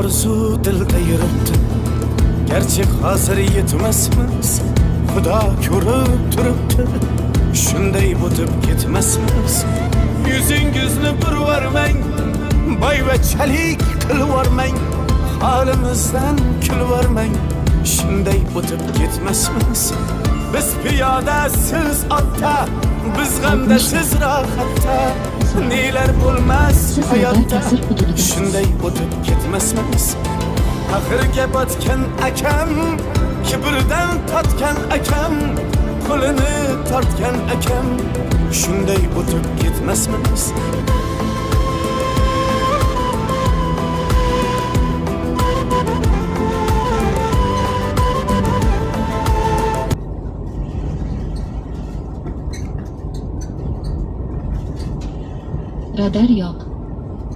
orzu dilda yuribdi. Gerçi hozir yetmasmiz, Xudo ko'rib turibdi. Shunday o'tib ketmasmiz. Yüzüngizni burvarmang, boyvachalik qilvormang, holimizdan kulvormang. Shunday o'tib ketmasmiz. Biz piyoda, siz otda, biz g'amda, siz rohatda. Nelar bo'lmas hayotda, shunday o'tib ketmasmiz. Axirga botgan akam, kibrdan totgan akam, qo'lini tortgan akam, shunday o'tib ketmasmiz. Radar yo'q.